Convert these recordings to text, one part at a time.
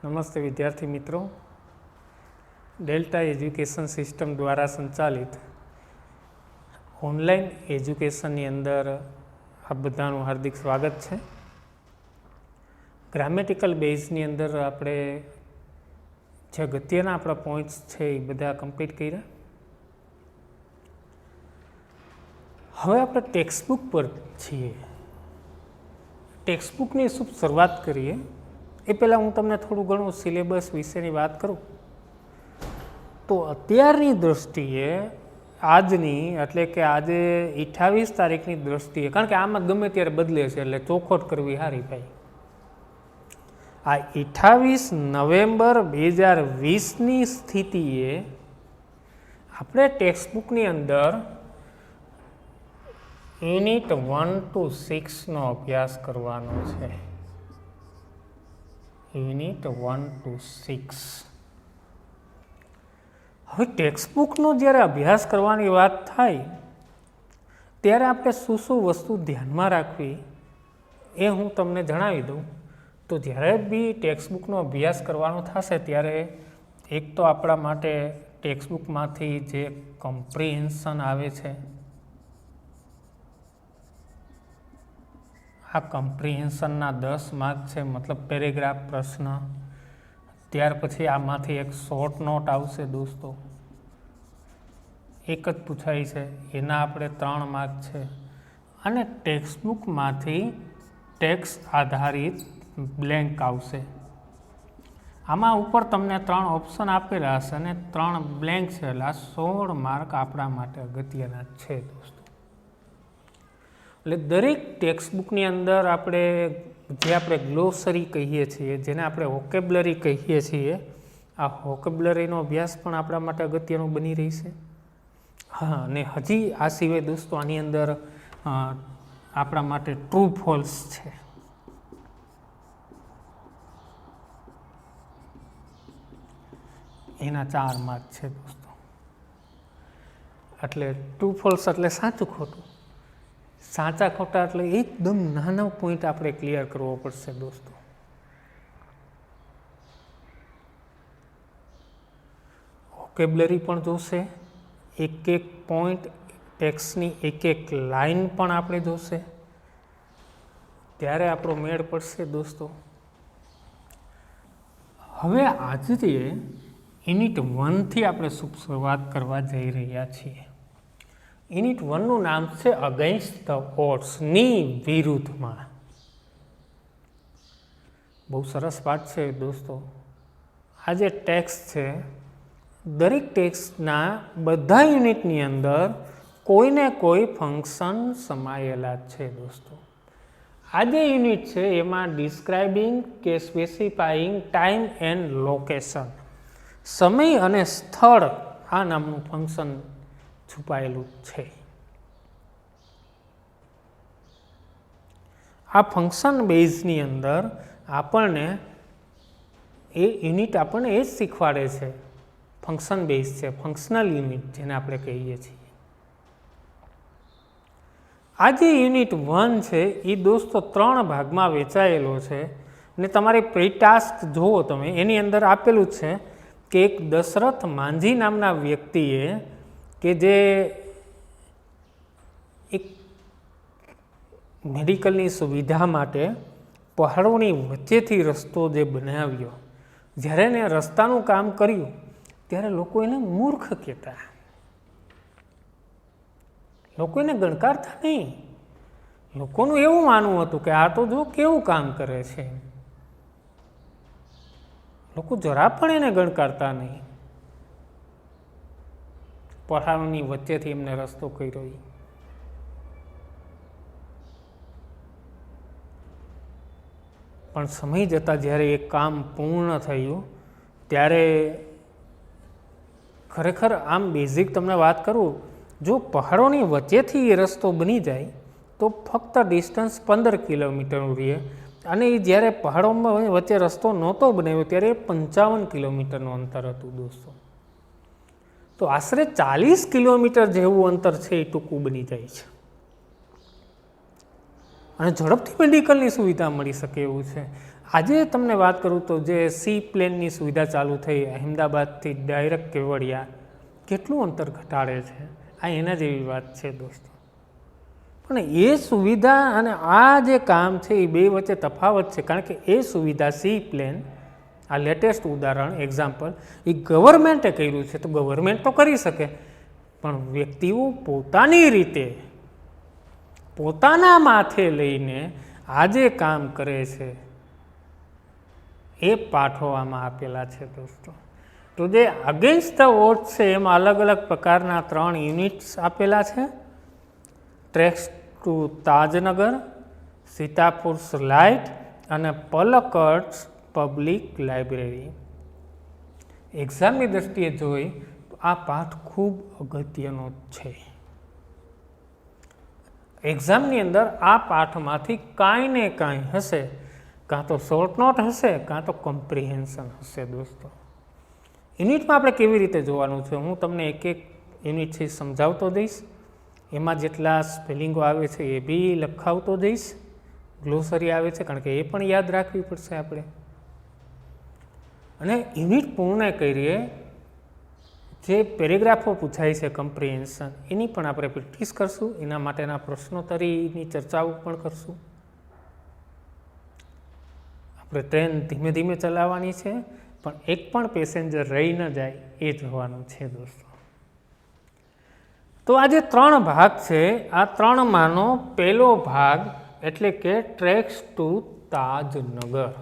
નમસ્તે વિદ્યાર્થી મિત્રો, ડેલ્ટા એજ્યુકેશન સિસ્ટમ દ્વારા સંચાલિત ઓનલાઈન એજ્યુકેશનની અંદર આપ બધાનું હાર્દિક સ્વાગત છે. ગ્રામેટિકલ બેઝની અંદર આપણે જે અગત્યના આપણા પોઈન્ટ્સ છે એ બધા કમ્પ્લીટ કર્યા. હવે આપણે ટેક્સ્ટબુક પર છીએ. ટેક્સ્ટબુકની શુભ શરૂઆત કરીએ એ પહેલાં હું તમને થોડું ઘણું સિલેબસ વિશેની વાત કરું તો અત્યારની દૃષ્ટિએ આજની એટલે કે આજે 28 તારીખની દૃષ્ટિએ, કારણ કે આમાં ગમે ત્યારે બદલે છે એટલે ચોખવટ કરવી સારી ભાઈ. આ 28 નવેમ્બર 2020ની સ્થિતિએ આપણે ટેક્સ્ટબુકની અંદર યુનિટ 1 to 6નો અભ્યાસ કરવાનો છે. Unit 1 to 6. હવે ટેક્સ્ટબુકનો જ્યારે અભ્યાસ કરવાની વાત થાય ત્યારે આપણે શું શું વસ્તુ ધ્યાનમાં રાખવી એ હું તમને જણાવી દઉં. તો જ્યારે બી ટેક્સ્ટબુકનો અભ્યાસ કરવાનો થશે ત્યારે એક તો આપણા માટે ટેક્સ્ટબુકમાંથી જે કમ્પ્રિહેન્શન આવે છે, આ કમ્પ્રિહેન્શનના 10 માર્ક છે, મતલબ પેરેગ્રાફ પ્રશ્ન. ત્યાર પછી આમાંથી એક શોર્ટ નોટ આવશે દોસ્તો, એક જ પૂછાય છે, એના આપણે 3 માર્ક છે. અને ટેક્સ્ટબુકમાંથી ટેક્સ્ટ આધારિત બ્લેન્ક આવશે. આમાં ઉપર તમને 3 ઓપ્શન આપેલા હશે અને 3 બ્લેન્ક છે, એટલે 16 માર્ક આપણા માટે અગત્યના છે દોસ્તો. એટલે દરેક ટેક્સ્ટબુકની અંદર આપણે ગ્લોસરી કહીએ છીએ, જેને આપણે વોકેબ્યુલરી કહીએ છીએ, આ વોકેબ્યુલરીનો અભ્યાસ પણ આપણા માટે અગત્યનો બની રહેશે. હા, અને હજી આ સિવાય દોસ્તો આની અંદર આપણા માટે ટ્રુ ફોલ્સ છે. એના 4 માર્ક છે દોસ્તો. એટલે ટ્રુ ફોલ્સ એટલે સાચું ખોટું, સાચા ખોટા એટલે એકદમ નાનો પોઈન્ટ આપણે ક્લિયર કરવો પડશે દોસ્તો. વોકેબ્યુલરી પણ જોશે, એક એક પોઈન્ટ, ટેક્સ્ટની એક એક લાઈન પણ આપણે જોશે, ત્યારે આપણો મેળ પડશે દોસ્તો. હવે આજે યુનિટ 1થી આપણે શરૂઆત કરવા જઈ રહ્યા છીએ. યુનિટ 1નું નામ છે અગેન્સ્ટ ધ ઓડ્સ, ની વિરુદ્ધમાં. બહુ સરસ વાત છે દોસ્તો. આ જે ટેક્સ્ટ છે, દરેક ટેક્સ્ટના બધા યુનિટની અંદર કોઈને કોઈ ફંક્શન સમાયેલા છે દોસ્તો. આ જે યુનિટ છે એમાં ડિસ્ક્રાઇબિંગ કે સ્પેસિફાઈંગ ટાઈમ એન્ડ લોકેશન, સમય અને સ્થળ, આ નામનું ફંક્શન છુપાયેલું છે. આ ફંક્શન બેઝની અંદર આપણને એ યુનિટ આપણને એ જ શીખવાડે છે. ફંક્શન બેઝ છે, ફંક્શનલ યુનિટ જેને આપણે કહીએ છીએ. આ જે યુનિટ 1 છે એ દોસ્તો 3 ભાગમાં વેચાયેલો છે. અને તમારી પ્રી ટાસ્ક જુઓ તમે, એની અંદર આપેલું છે કે એક દશરથ માંઝી નામના વ્યક્તિએ, કે જે એક મેડિકલની સુવિધા માટે પહાડોની વચ્ચેથી રસ્તો જે બનાવ્યો, જ્યારે એને રસ્તાનું કામ કર્યું ત્યારે લોકો એને મૂર્ખ કહેતા, લોકો એને ગણકારતા નહીં. લોકોનું એવું માનવું હતું કે આ તો જો કેવું કામ કરે છે, લોકો જરા પણ એને ગણકારતા નહીં. પહાડોની વચ્ચેથી એમને રસ્તો કર્યો. પણ સમય જતાં જ્યારે એ કામ પૂર્ણ થયું ત્યારે ખરેખર આમ બેઝિક તમને વાત કરું, જો પહાડોની વચ્ચેથી એ રસ્તો બની જાય તો ફક્ત ડિસ્ટન્સ 15 કિલોમીટરનું રહે, અને એ જ્યારે પહાડોમાં વચ્ચે રસ્તો નહોતો બનાવ્યો ત્યારે 55 કિલોમીટરનું અંતર હતું દોસ્તો. તો આશરે 40 કિલોમીટર જેવું અંતર છે એ ટૂંકું બની જાય છે. અને ઝડપથી મેડિકલની સુવિધા મળી શકે એવું છે. આજે તમને વાત કરું તો જે સી પ્લેનની સુવિધા ચાલુ થઈ અહેમદાબાદથી ડાયરેક્ટ કેવડિયા, કેટલું અંતર ઘટાડે છે, આ એના જેવી વાત છે દોસ્તો. પણ એ સુવિધા અને આ જે કામ છે એ બે વચ્ચે તફાવત છે, કારણ કે એ સુવિધા સી પ્લેન, આ લેટેસ્ટ ઉદાહરણ એક્ઝામ્પલ, એ ગવર્મેન્ટે કર્યું છે. તો ગવર્મેન્ટ તો કરી શકે, પણ વ્યક્તિઓ પોતાની રીતે પોતાના માથે લઈને આ જે કામ કરે છે એ પાઠો આમાં આપેલા છે દોસ્તો. તો જે અગેન્સ્ટ ધ ઓડ્સ છે એમાં અલગ અલગ પ્રકારના 3 યુનિટ્સ આપેલા છે. ટ્રેક્સ ટુ તાજનગર, સીતાપુર્સ લાઇટ અને પલક્કડ પબ્લિક લાઇબ્રેરી. એક્ઝામની દ્રષ્ટિએ જોઈ તો આ પાઠ ખૂબ અગત્યનો છે. એક્ઝામની અંદર આ પાઠમાંથી કાંઈ ને કાંઈ હશે, કાં તો શોર્ટ નોટ હશે, કાં તો કમ્પ્રિહેન્શન હશે દોસ્તો. યુનિટમાં આપણે કેવી રીતે જોવાનું છે હું તમને એક એક યુનિટથી સમજાવતો જઈશ. એમાં જેટલા સ્પેલિંગો આવે છે એ બી લખાવતો જઈશ. ગ્લોસરી આવે છે, કારણ કે એ પણ યાદ રાખવી પડશે આપણે. અને યુનિટ પૂર્ણ કરીએ, જે પેરેગ્રાફો પૂછાય છે કમ્પ્રિહેન્શન, એની પણ આપણે પ્રેક્ટિસ કરશું. એના માટેના પ્રશ્નોત્તરીની ચર્ચાઓ પણ કરશું. આપણે ટ્રેન ધીમે ધીમે ચલાવવાની છે, પણ એક પણ પેસેન્જર રહી ન જાય એ જોવાનું છે દોસ્તો. તો આ જે 3 ભાગ છે, આ 3માંનો પહેલો ભાગ એટલે કે ટ્રેક્સ ટુ તાજનગર,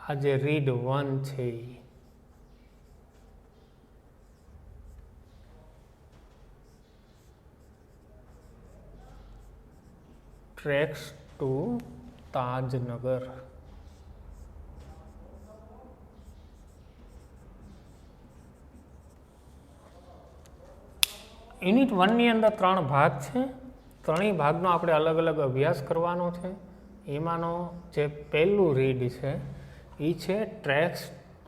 આ જે રીડ 1 છે, ટ્રેક્સ ટુ તાજનગર. યુનિટ 1ની અંદર 3 ભાગ છે. 3 ભાગનો આપણે અલગ અલગ અભ્યાસ કરવાનો છે. એમાંનો જે પહેલું રીડ છે એ છે ટ્રેક્સ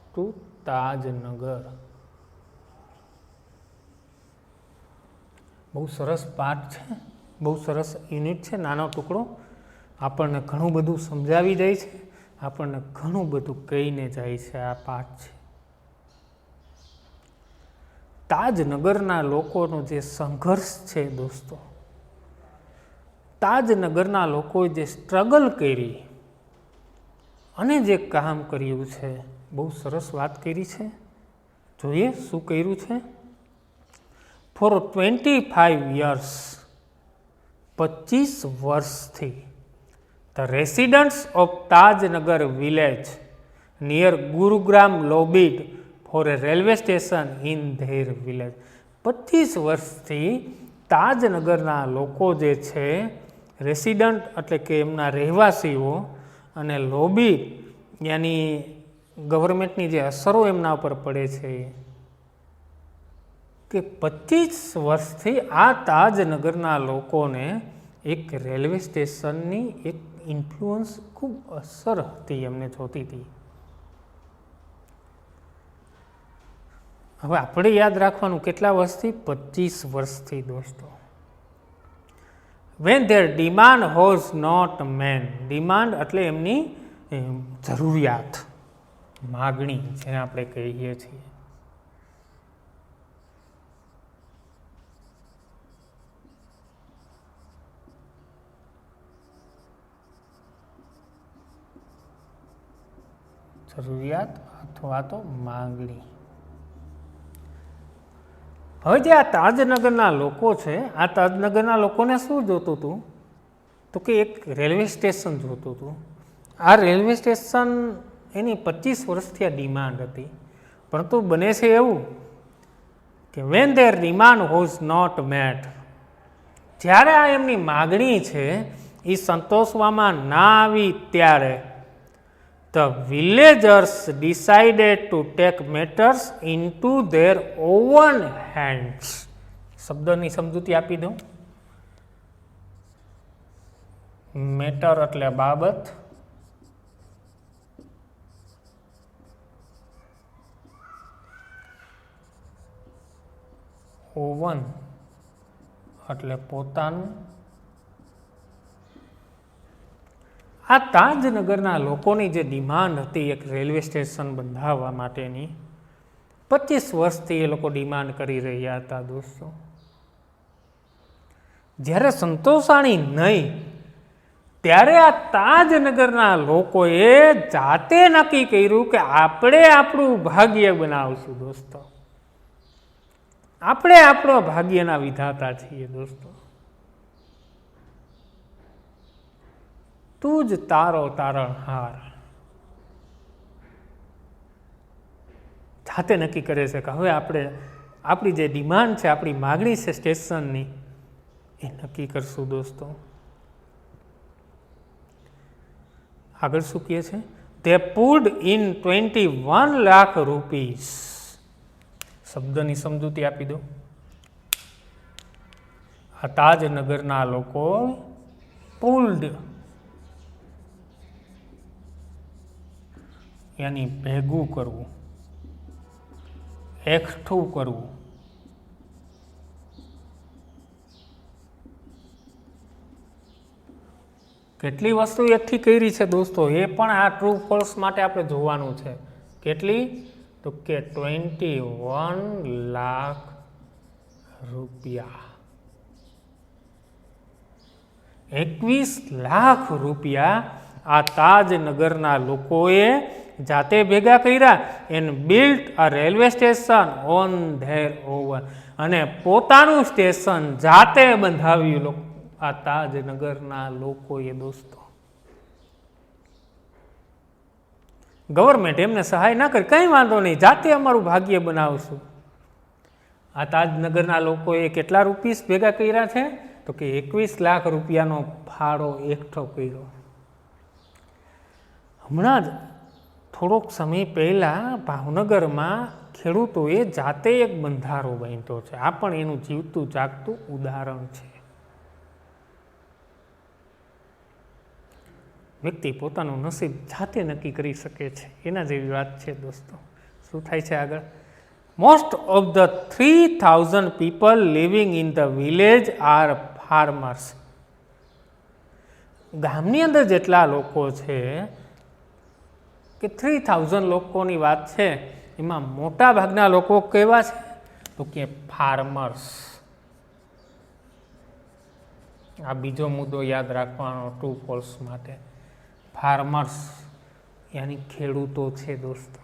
ટુ તાજનગર. બહુ સરસ પાઠ છે, બહુ સરસ યુનિટ છે. નાનો ટુકડો આપણને ઘણું બધું સમજાવી જાય છે, આપણને ઘણું બધું કહીને જાય છે આ પાઠ છે. તાજનગરના લોકોનો જે સંઘર્ષ છે દોસ્તો, તાજનગરના લોકોએ જે સ્ટ્રગલ કરી અને જે કામ કર્યું છે, બહુ સરસ વાત કરી છે. જોઈએ શું કર્યું છે. ફોર 25 years, 25 વર્ષથી, the residents of Tajnagar village near Gurugram lobbied for a railway station in their village. 25 વર્ષથી તાજનગરના લોકો જે છે, રેસિડન્ટ એટલે કે એમના રહેવાસીઓ, અને લોબી યાની ગવર્મેન્ટની જે અસરો એમના ઉપર પડે છે, કે 25 વર્ષથી આ તાજનગરના લોકોને એક રેલવે સ્ટેશનની એક ઇન્ફ્લુઅન્સ ખૂબ અસર હતી, એમને જોતી હતી. હવે આપણે યાદ રાખવાનું કેટલા વર્ષથી, 25 વર્ષથી દોસ્તો. When their demand was not met, demand એટલે એમની જરૂરિયાત, માગણી, જેને આપણે કહીએ છીએ. જરૂરિયાત અથવા તો માંગણી. હવે જે આ તાજનગરના લોકો છે, આ તાજનગરના લોકોને શું જોતું હતું, તો કે એક રેલવે સ્ટેશન જોતું હતું. આ રેલવે સ્ટેશન એની 25 વર્ષથી આ ડિમાન્ડ હતી, પરંતુ બને છે એવું કે when their demand was not met, જ્યારે આ એમની માગણી છે એ સંતોષવામાં ના આવી, ત્યારે the villagers decided to take matters into their own hands. શબ્દની સમજૂતી આપી દઉં. મેટર એટલે બાબત, ઓવન એટલે પોતાનું. આ તાજનગરના લોકોની જે ડિમાન્ડ હતી એક રેલવે સ્ટેશન બંધાવવા માટેની, 25 વર્ષથી એ લોકો ડિમાન્ડ કરી રહ્યા હતા દોસ્તો. જ્યારે સંતોષાણી નહીં ત્યારે આ તાજનગરના લોકોએ જાતે નક્કી કર્યું કે આપણે આપણું ભાગ્ય બનાવશું દોસ્તો. આપણે આપણા ભાગ્યના વિધાતા છીએ દોસ્તો. તું જ તારો તારણહાર. જાતે નક્કી કરે છે કે હવે આપણે આપણી જે ડિમાન્ડ છે, આપણી માગણી છે સ્ટેશનની, એ નક્કી કરશું દોસ્તો. આગળ શું કહે છે? તે પુડ ઇન 21 લાખ રૂપીસ. શબ્દની સમજૂતી આપી દો. આ તાજનગરના લોકો પુલ્ડ યાની ભેગું કરવું, એકઠું કરવું. કેટલી વસ્તુ એકઠી કરી છે દોસ્તો, એ પણ આ ટ્રુ ફોલ્સ માટે આપણે જોવાનું છે. કેટલી? તો કે 21 લાખ રૂપિયા. 21 લાખ રૂપિયા આ તાજનગરના લોકોએ જાતે ભેગા કર્યા and built a railway station on there over. અને પોતાનું સ્ટેશન જાતે બંધાવ્યું આ તાજનગરના લોકોએ દોસ્તો. ગવર્મેન્ટ એમને સહાય ના કરે, કંઈ વાંધો નહીં, જાતે અમારું ભાગ્ય બનાવશું. આ તાજનગરના લોકોએ કેટલા રૂપીસ ભેગા કર્યા છે? તો કે 21 લાખ રૂપિયાનો ફાળો એકઠો કર્યો. હમણાં જ થોડોક સમય પહેલાં ભાવનગરમાં ખેડૂતોએ જાતે એક બંધારો બાંધ્યો છે. આ પણ એનું જીવતું જાગતું ઉદાહરણ છે. વ્યક્તિ પોતાનું નસીબ જાતે નક્કી કરી શકે છે, એના જેવી વાત છે દોસ્તો. શું થાય છે આગળ? Most of the 3000 people living in the village R farmers. ગામની અંદર જેટલા લોકો છે કે 3000 લોકોની વાત છે, એમાં મોટા ભાગના લોકો કેવા છે? તો કે ફાર્મર્સ. આ બીજો મુદ્દો યાદ રાખવાનો ટ્રુ ફોલ્સ માટે. ફાર્મર્સ યાની ખેડૂતો છે દોસ્તો.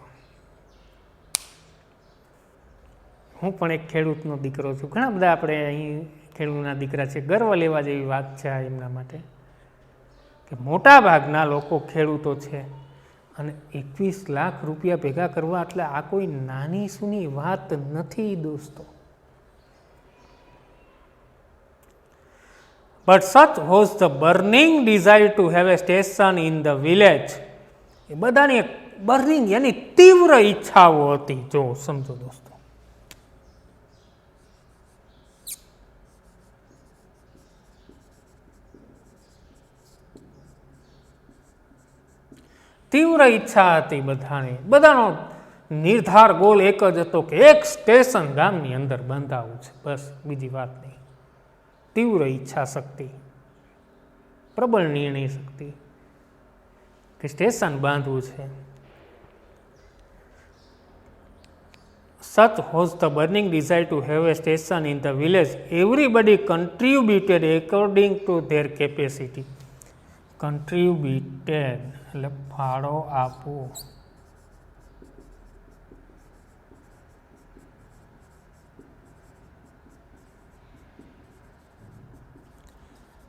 હું પણ એક ખેડૂતનો દીકરો છું. ઘણા બધા આપણે અહીં ખેડૂતના દીકરા છે. ગર્વ લેવા જેવી વાત છે આ એમના માટે કે મોટા ભાગના લોકો ખેડૂતો છે. અને 21 લાખ રૂપિયા ભેગા કરવા એટલે આ કોઈ નાની સૂની વાત નથી દોસ્તો. But such was the burning desire to have a station in the village. એ બધાની બર્નિંગ યાની તીવ્ર ઈચ્છાઓ હતી. જો સમજો દોસ્તો. તીવ્ર ઈચ્છા હતી બધાની. બધાનો નિર્ધાર ગોલ એક જ હતો કે એક સ્ટેશન ગામની અંદર બંધાવવું છે, બસ, બીજી વાત નહીં. તીવ્ર ઈચ્છા શક્તિ, પ્રબળ નિર્ણય શક્તિ કે સ્ટેશન બાંધવું છે. Such was the burning desire to have a station in the village. Everybody contributed according to their capacity. Contributed એટલે ફાળો આપવો.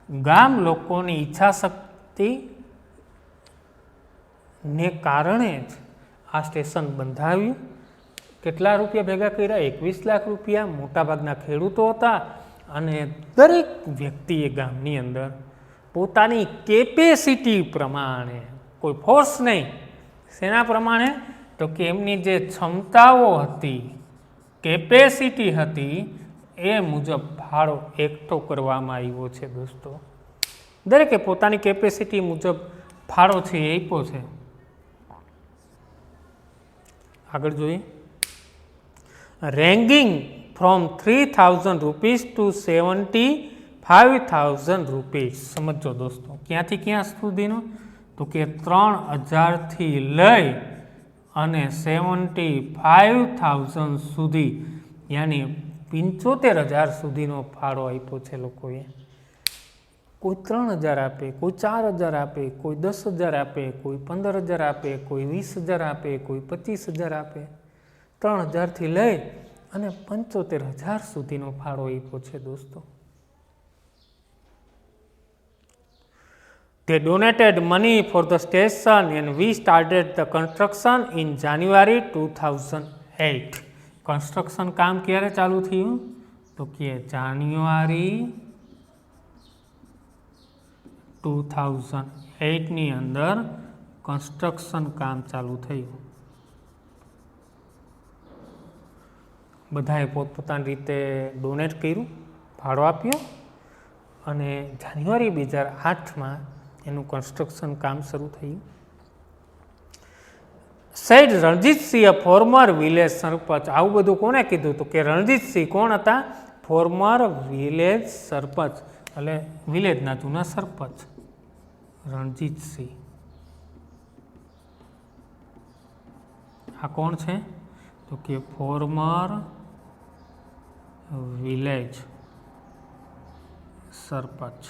ગામ લોકોની ઈચ્છા શક્તિ ને કારણે જ આ સ્ટેશન બંધાવ્યું. કેટલા રૂપિયા ભેગા કર્યા? 21 લાખ રૂપિયા. મોટાભાગના ખેડૂતો હતા અને દરેક વ્યક્તિએ ગામની અંદર પોતાની કેપેસિટી પ્રમાણે, કોઈ ફોર્સ નહીં, શેના પ્રમાણે? તો કે એમની જે ક્ષમતાઓ હતી, કેપેસિટી હતી, એ મુજબ ફાળો એકઠો કરવામાં આવ્યો છે દોસ્તો. દરેકે પોતાની કેપેસિટી મુજબ ફાળો છે એ આપ્યો છે. આગળ જોઈએ. Ranking from 3000 rupees to 75,000 rupees. સમજો દોસ્તો, ક્યાંથી ક્યાં સુધીનો? તો કે 3000 લઈ અને 75,000 સુધી, યાની 75,000 સુધીનો ફાળો આપ્યો છે લોકોએ. કોઈ 3,000 આપે, કોઈ 4,000 આપે, કોઈ 10,000 આપે, કોઈ 15,000 આપે, કોઈ 20,000 આપે, કોઈ 25,000 આપે. 3,000 લઈ અને 75,000 સુધીનો ફાળો આપ્યો છે દોસ્તો. They donated money for the station and we started the construction in January 2008. Construction કામ ક્યારે ચાલુ થયું? તો કે જાન્યુઆરી 2008 અંદર કન્સ્ટ્રક્શન કામ ચાલુ થયું. બધાએ પોતપોતાની રીતે ડોનેટ કર્યું, ફાળો આપ્યો અને જાન્યુઆરી 2008 એનું કન્સ્ટ્રક્શન કામ શરૂ થયું. સૈદ રણજીતસિંહ ફોર્મર વિલેજ સરપંચ. આવું બધું કોને કીધું? તો કે રણજીતસિંહ કોણ હતા? ફોર્મર વિલેજ સરપંચ, એટલે વિલેજના જૂના સરપંચ રણજીતસિંહ. આ કોણ છે? તો કે ફોર્મર વિલેજ સરપંચ.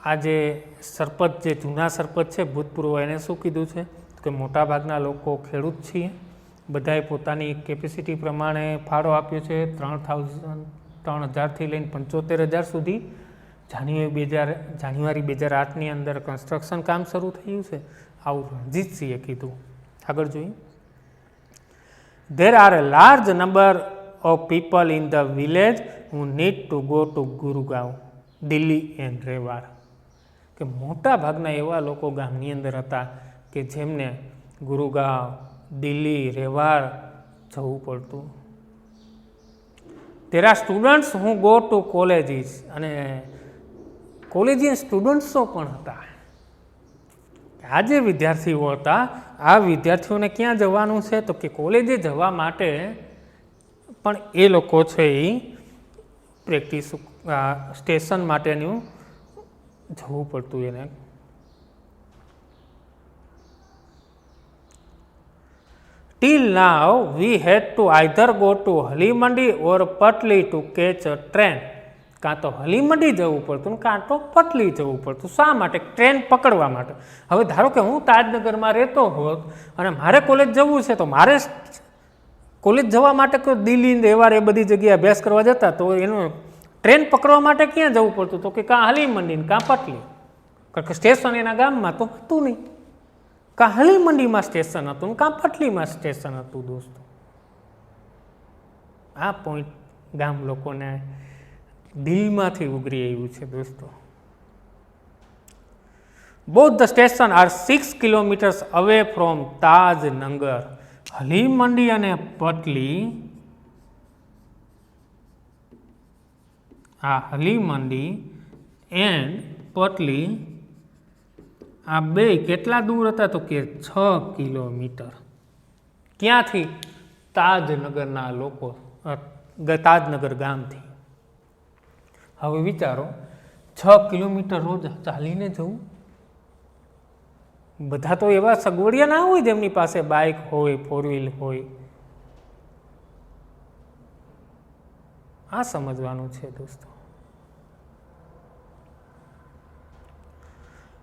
આ જે સરપંચ, જે જૂના સરપંચ છે ભૂતપૂર્વ, એને શું કીધું છે કે મોટાભાગના લોકો ખેડૂત છીએ, બધાએ પોતાની કેપેસિટી પ્રમાણે ફાળો આપ્યો છે. 3,000 લઈને 75,000 સુધી. જાન્યુઆરી 2008 અંદર કન્સ્ટ્રક્શન કામ શરૂ થયું છે, આવું રણજીતસિંહે કીધું. આગળ જોઈએ. There are a large number of people in the village who need to go to Gurugaon, Delhi and Rewar. કે મોટા ભાગના એવા લોકો ગામની અંદર હતા કે જેમને ગુરુગાંવ, દિલ્હી, રેવાર જવું પડતું. There are students who go to colleges, અને કોલેજિયન સ્ટુડન્ટ્સો પણ હતા. આ જે વિદ્યાર્થીઓ હતા, આ વિદ્યાર્થીઓને ક્યાં જવાનું છે? તો કે કોલેજે જવા માટે પણ એ લોકો છે એ પ્રેક્ટિસ સ્ટેશન માટેનું જવું પડતું એને. Till now we had to either go to હલીમંડી or પટલી to catch a train. કાં તો હલીમંડી જવું પડતું, કાં તો પટલી જવું પડતું. શા માટે? ટ્રેન પકડવા માટે. હવે ધારો કે હું તાજનગરમાં રહેતો હોત અને મારે કોલેજ જવું છે, તો મારે કોલેજ જવા માટે કોઈ દિલ્હી, રેવાર એ બધી જગ્યાએ અભ્યાસ કરવા જતા, તો એનું ટ્રેન પકડવા માટે ક્યાં જવું પડતું? તો કે કાં હલીમંડી કાં પટલી. કારણ કે સ્ટેશન એના ગામમાં તો હતું નહીં. કાં હલીમંડીમાં સ્ટેશન હતું, કાં પટલીમાં સ્ટેશન હતું. દોસ્તો, આ પોઈન્ટ ગામ લોકોને દિલમાંથી ઉગરી આવ્યું છે. દોસ્તો, both the station are 6 kilometers away from Tajnagar. હલીમંડી અને પટલી, આ હલીમંડી એન્ડ પટલી, આ બે કેટલા દૂર હતા? તો કે 6 કિલોમીટર. ક્યાંથી? તાજનગરના લોકો, તાજનગર ગામથી. હવે વિચારો, 6 કિલોમીટર રોજ ચાલીને જવું. બધા તો એવા સગવડિયા ના હોય જેમની પાસે બાઇક હોય, 4 વ્હીલ હોય. આ સમજવાનું છે દોસ્તો.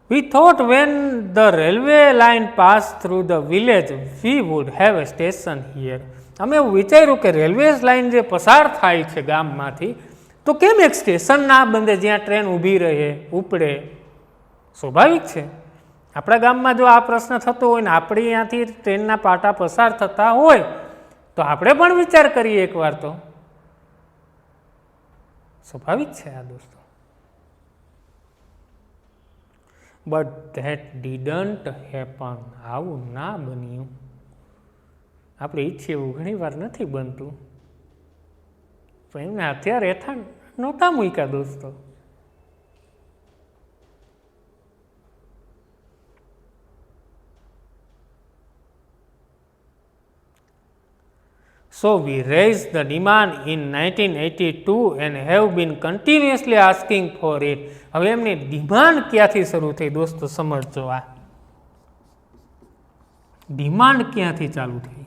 We thought when the railway line passed through the village, we would have a station here. અમે એવું વિચાર્યું કે રેલવે લાઇન જે પસાર થાય છે ગામમાંથી, તો કેમ એક સ્ટેશન ના બંધે જ્યાં ટ્રેન ઊભી રહે, ઉપડે? સ્વાભાવિક છે. આપણા ગામમાં જો આ પ્રશ્ન થતો હોય ને આપણે અહીંયાથી ટ્રેનના પાટા પસાર થતા હોય, તો આપણે પણ વિચાર કરીએ એકવાર. તો સ્વાભાવિક છે આ દોસ્તો. But that didn't happen. આવું ના બન્યું. આપણે ઈચ્છીએ એવું ઘણી વાર નથી બનતું, પણ એમને અત્યારે હેઠા નહોતા મૂક્યા દોસ્તો. So we raised the demand in 1982 and have been continuously asking for it. હવે એમની ડિમાન્ડ ક્યાંથી શરૂ થઈ દોસ્તો સમજો. આ ડિમાન્ડ ક્યાંથી ચાલુ થઈ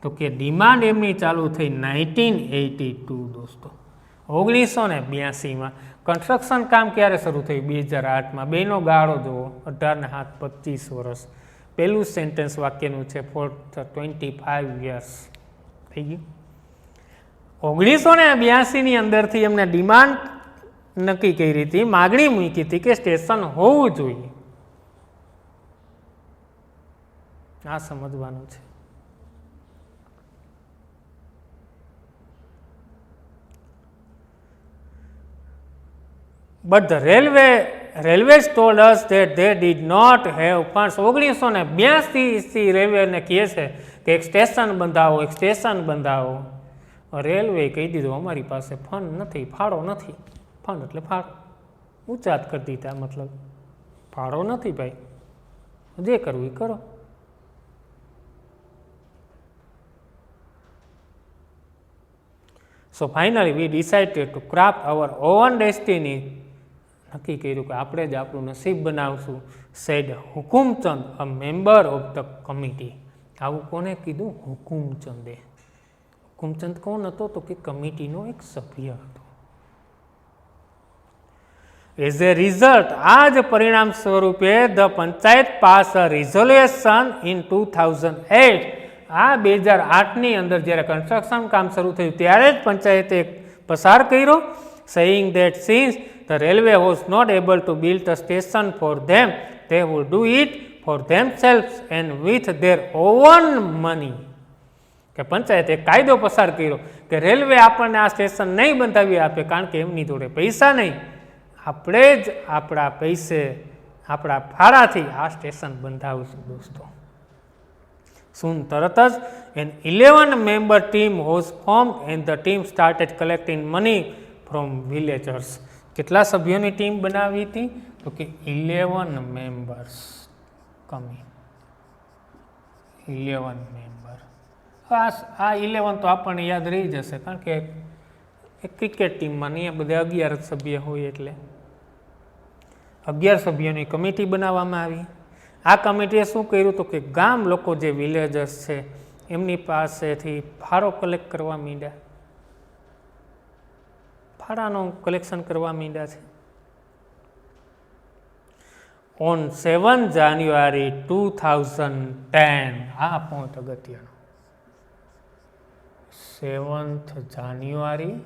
તો કે ડિમાન્ડ એમની ચાલુ થઈ 1982 દોસ્તો. 1982માં કન્સ્ટ્રક્શન કામ ક્યારે શરૂ થયું? 2008માં. બેનો ગાળો જુઓ, 18 ને 7 25 વર્ષ. પહેલું સેન્ટેન્સ વાક્યનું છે ફોર 25 years થઈ ગયું. 1982ની અંદરથી એમને ડિમાન્ડ નક્કી કરી હતી, માગણી મૂકી હતી કે સ્ટેશન હોવું જોઈએ. આ સમજવાનું છે. But the railways told us that they did not have funds. 1982 રેલવેને કહે છે કે એક સ્ટેશન બંધાવો, એક સ્ટેશન બંધાવો. રેલવે કહી દીધું અમારી પાસે ફંડ નથી, ફાળો નથી. ફંડ એટલે ફાળો, ઊંચાત કરી દીધા, મતલબ ફાળો નથી ભાઈ, જે કરવું એ કરો. So finally we decided to craft our own destiny. નક્કી કર્યું કે આપણે જ આપણું નસીબ બનાવશું. said હુકુમચંદ, a member of the committee. આવું કોને કીધું? હુકુમચંદે. હુકુમચંદ કોણ હતો? તો કે કમિટીનો એક સભ્ય હતો. એઝ એ રિઝલ્ટ, આ જ પરિણામ સ્વરૂપે the panchayat pass a resolution in 2008. આ 2008ની અંદર જ્યારે કન્સ્ટ્રક્શન કામ શરૂ થયું ત્યારે જ પંચાયતે પસાર કર્યો, saying that since the railway was not able to build a station for them, they would do it for themselves and with their own money. કે પંચાયતે કાયદો પસાર કર્યો કે રેલવે આપણને આ સ્ટેશન નહીં બંધાવી આપે કારણ કે એમની જોડે પૈસા નહીં, આપણે જ આપણા પૈસે આપણા ફાળાથી આ સ્ટેશન બંધાવશું દોસ્તો. Soon તરત જ an 11-member team was formed and the team started collecting money from villagers. કેટલા સભ્યોની ટીમ બનાવી હતી? તો કે 11 મેમ્બર્સ. કમી 11 મેમ્બર. આ 11 તો આપણને યાદ રહી જશે કારણ કે એક ક્રિકેટ ટીમમાં નહીં બધા 11 સભ્ય હોય એટલે 11 સભ્યોની કમિટી બનાવવામાં આવી. આ કમિટીએ શું કર્યું? તો કે ગામ લોકો જે વિલેજર્સ છે એમની પાસેથી ફાળો કલેક્ટ કરવા માંડ્યા, ફાળાનું કલેક્શન કરવા માંડ્યા છે. ઓન 7 જાન્યુઆરી 2010, આ પોઈન્ટ અગત્યનો, 7th January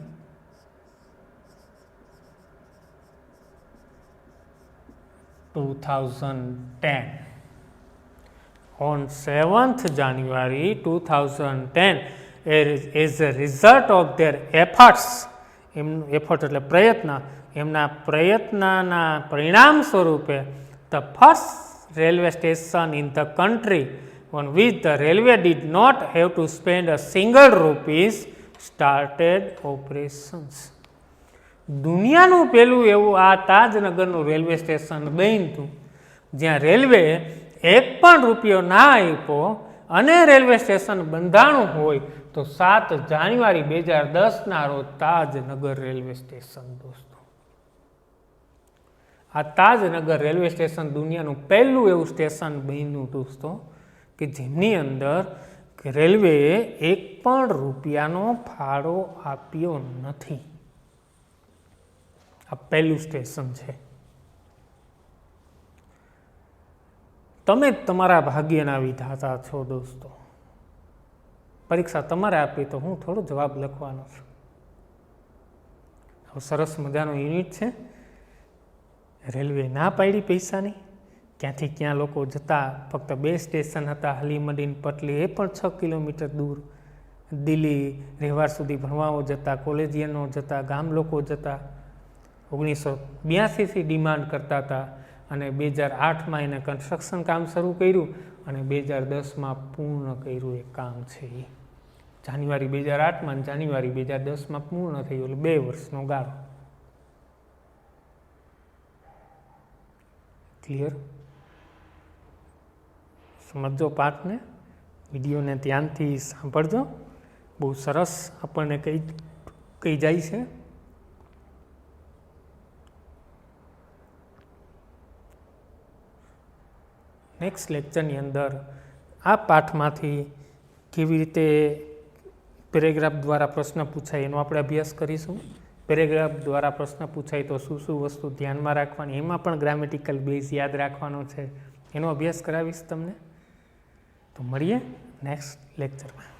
2010. On 7th January 2010, as a result of their efforts, effort એટલે પ્રયત્ન, એમના પ્રયત્નના પરિણામ સ્વરૂપે the first railway station in the country on which the railway did not have to spend a single rupees started operations. દુનિયાનું પહેલું એવું આ તાજનગરનું railway station બન્યું જ્યાં રેલવે એક પણ રૂપિયો ના આપ્યો અને રેલવે સ્ટેશન બંધાણું હોય તો 7 જાન્યુઆરી 2010ના રોજ તાજનગર રેલવે સ્ટેશન દોસ્તો. આ તાજનગર રેલવે સ્ટેશન દુનિયાનું પહેલું એવું સ્ટેશન બન્યું દોસ્તો કે જેની અંદર રેલવેએ એક પણ રૂપિયાનો ફાળો આપ્યો નથી. આ પહેલું સ્ટેશન છે. તમે તમારા ભાગ્યના વિધાતા છો દોસ્તો. પરીક્ષા તમારે આપી તો હું થોડો જવાબ લખવાનો છું. સરસ મજાનો યુનિટ છે. રેલવે ના પાડી પૈસાની, ક્યાંથી ક્યાં લોકો જતા, ફક્ત 2 સ્ટેશન હતા, હલીમડીન પટલી, એ પણ 6 કિલોમીટર દૂર. દિલ્હી રહેવાર સુધી ભણવાઓ જતા, કોલેજિયનો જતા, ગામ લોકો જતા. 1982થી ડિમાન્ડ કરતા હતા અને 2008માં એને કન્સ્ટ્રક્શન કામ શરૂ કર્યું અને 2010માં પૂર્ણ કર્યું એ કામ છે. જાન્યુઆરી 2008માં અને જાન્યુઆરી 2010માં પૂર્ણ થયું, એટલે 2 વર્ષનો ગાળો. ક્લિયર? સમજો પાઠને, વિડીયોને ધ્યાનથી સાંભળજો. બહુ સરસ આપણને કહી જાય છે. નેક્સ્ટ લેક્ચરની અંદર આ પાઠમાંથી કેવી રીતે પેરેગ્રાફ દ્વારા પ્રશ્ન પૂછાય એનો આપણે અભ્યાસ કરીશું. પેરેગ્રાફ દ્વારા પ્રશ્ન પૂછાય તો શું શું વસ્તુ ધ્યાનમાં રાખવાની, એમાં પણ ગ્રામેટિકલ બેઝ યાદ રાખવાનો છે, એનો અભ્યાસ કરાવીશ તમને. તો મળીએ નેક્સ્ટ લેક્ચરમાં.